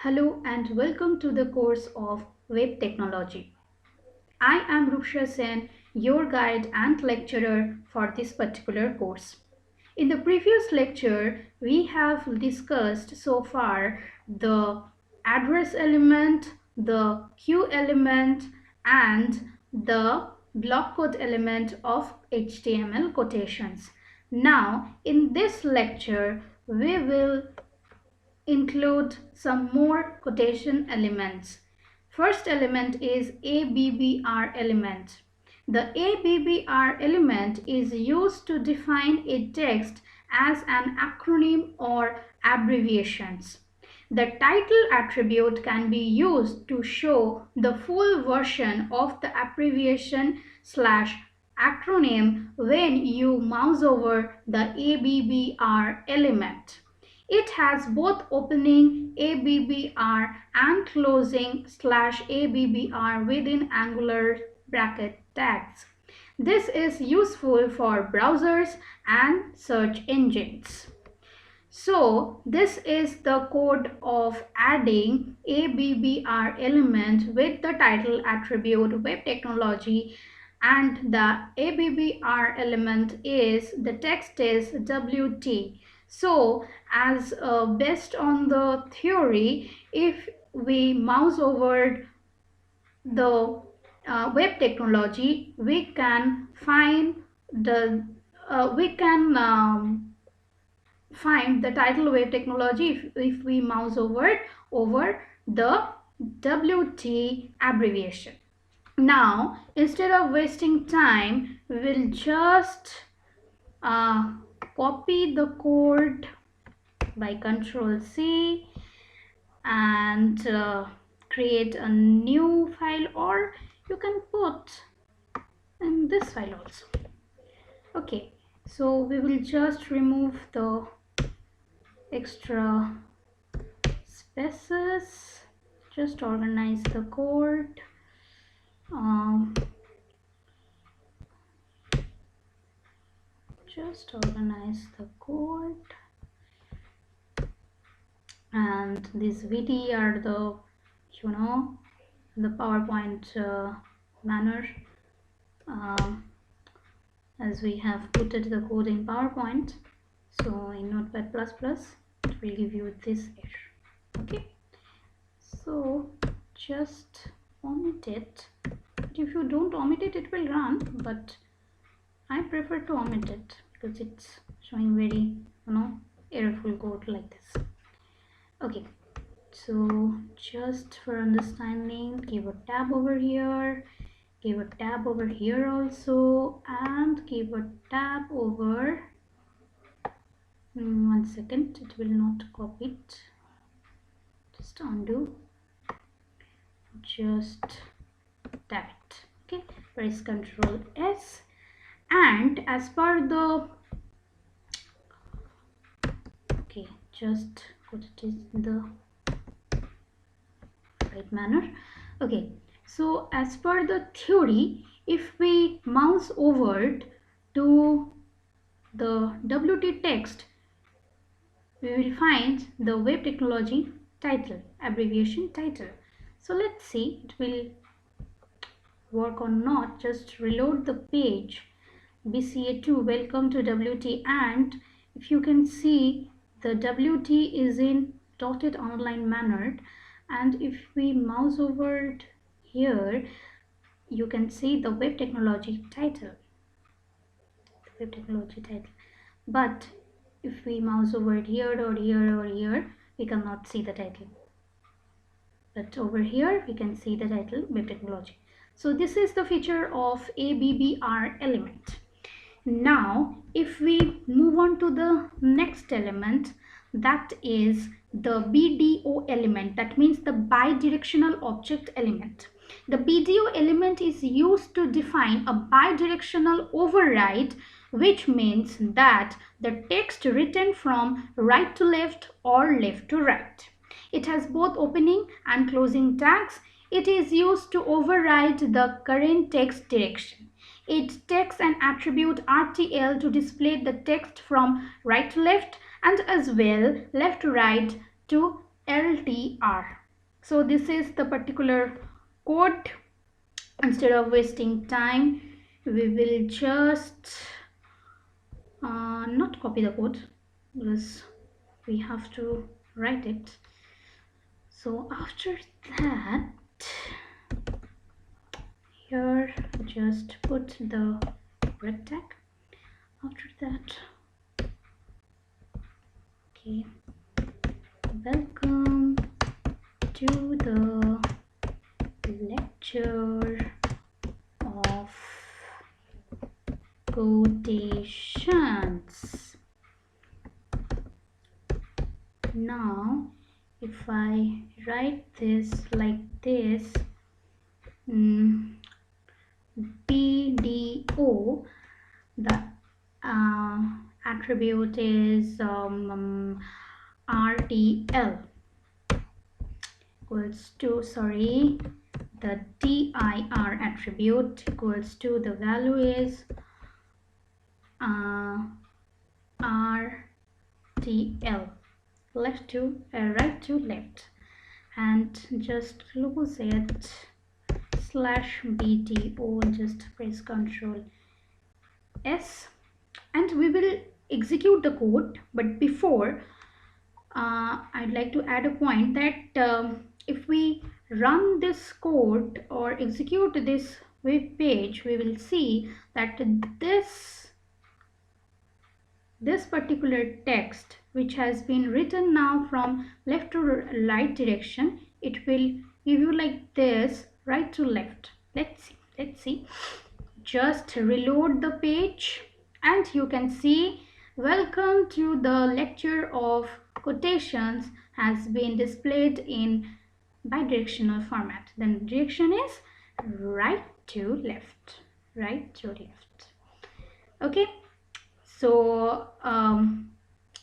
Hello and welcome to the course of Web Technology. I am Ruksha Sen, your guide and lecturer for this particular course. In the previous lecture, we have discussed so far the address element, the queue element, and the block code element of HTML quotations. Now, in this lecture, we will include some more quotation elements. First element is ABBR element. The ABBR element is used to define a text as an acronym or abbreviations. The title attribute can be used to show the full version of the abbreviation slash acronym when you mouse over the ABBR element. It has both opening ABBR and closing /ABBR within angular bracket tags. This is useful for browsers and search engines. So this is the code of adding ABBR element with the title attribute web technology, and the ABBR element is the text is WT. So as based on the theory, if we mouse over the web technology, we can find the find the title web technology if we mouse over the WT abbreviation. Now, instead of wasting time, we will just copy the code by Ctrl C and create a new file, or you can put in this file also. Okay, so we will just remove the extra spaces, just organize the code. Just organize the code, and these VD are the the PowerPoint manner, as we have put the code in PowerPoint. So in Notepad++, it will give you this error. Okay, so just omit it. But if you don't omit it, it will run, but I prefer to omit it because it's showing very errorful code like this. Okay, so just for understanding, give a tab over here, give a tab over here also, and give a tab over, one second, it will not copy it, just undo, just tab it. Okay, press Ctrl S, and as per the just put it in the right manner. Okay, so as per the theory, if we mouse over to the WT text, we will find the web technology title, abbreviation title. So let's see it will work or not. Just reload the page, BCA2 welcome to WT, and if you can see, the WT is in dotted underline manner, and if we mouse over here, you can see the web technology title, but if we mouse over here or here or here, we cannot see the title, but over here we can see the title web technology. So this is the feature of ABBR element. Now, if we move on to the next element, that is the BDO element, that means the bidirectional object element. The BDO element is used to define a bidirectional override, which means that the text written from right to left or left to right. It has both opening and closing tags. It is used to override the current text direction. It takes an attribute RTL to display the text from right to left and as well left to right to LTR. So this is the particular code. Instead of wasting time, we will just not copy the code because we have to write it. So after that, here just put the break tag. After that, okay, welcome to the lecture of quotations. Now if I write this like this, BDO, the attribute is RTL equals to, the dir attribute equals to, the value is RTL, left to right to left, and just close it, /BDO, just press Ctrl S, and we will execute the code. But before, I'd like to add a point that if we run this code or execute this web page, we will see that this particular text, which has been written now from left to right direction, it will give you like this, right to left. Let's see. Just reload the page and you can see welcome to the lecture of quotations has been displayed in bidirectional format. Then direction is right to left, right to left. Okay, so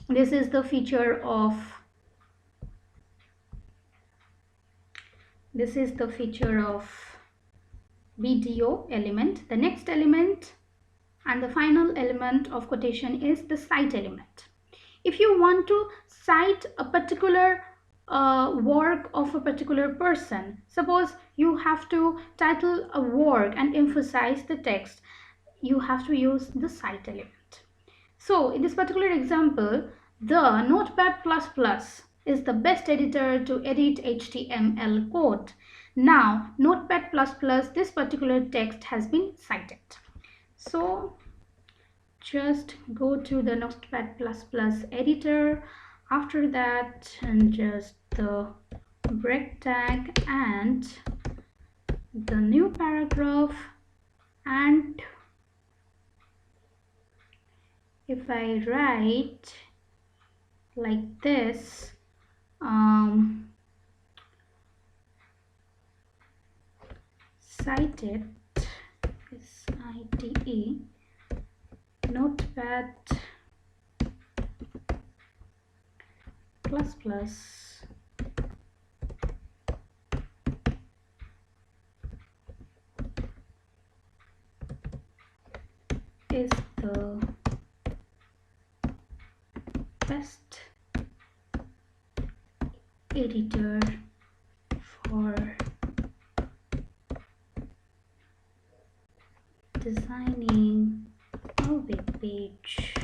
this is the feature of BDO element. The next element and the final element of quotation is the cite element. If you want to cite a particular work of a particular person, suppose you have to title a work and emphasize the text, you have to use the cite element. So in this particular example, the Notepad++ is the best editor to edit HTML code. Now Notepad++, this particular text has been cited. So just go to the Notepad++ editor. After that, and just the break tag and the new paragraph, and if I write like this, cited, SITE, Notepad++ is the best editor for designing a web page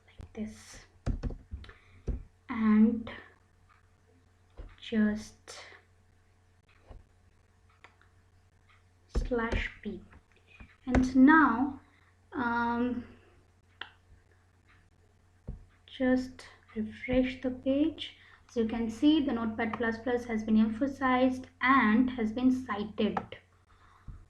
like this, and just /p. And now just refresh the page. So you can see the Notepad++ has been emphasized and has been cited.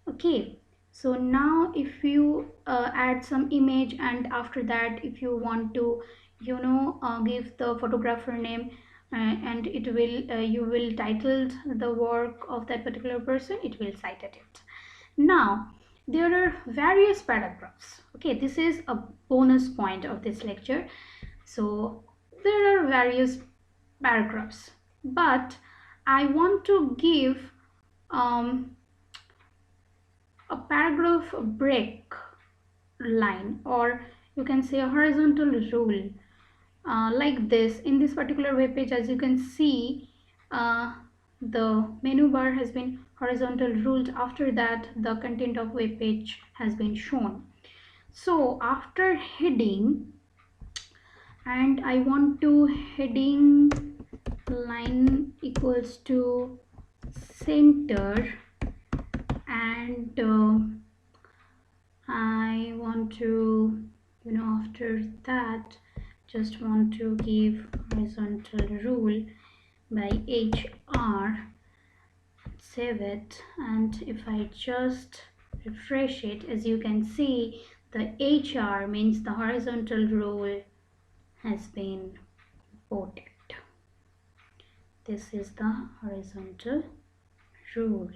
Okay, so now if you add some image, and after that if you want to give the photographer name, and it will you will title the work of that particular person, it will cite it. Now there are various paragraphs. Okay, this is a bonus point of this lecture. So there are various paragraphs, but I want to give a paragraph break line, or you can say a horizontal rule like this. In this particular web page, as you can see, the menu bar has been horizontal ruled. After that, the content of web page has been shown. So after heading, and I want to heading line equals to center, and I want to, after that, just want to give horizontal rule by HR, save it, and if I just refresh it, as you can see, the HR means the horizontal rule has been ported. This is the horizontal rule.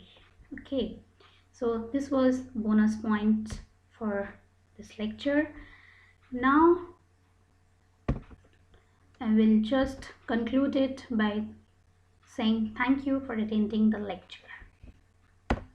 Okay, so this was bonus point for this lecture. Now I will just conclude it by saying thank you for attending the lecture.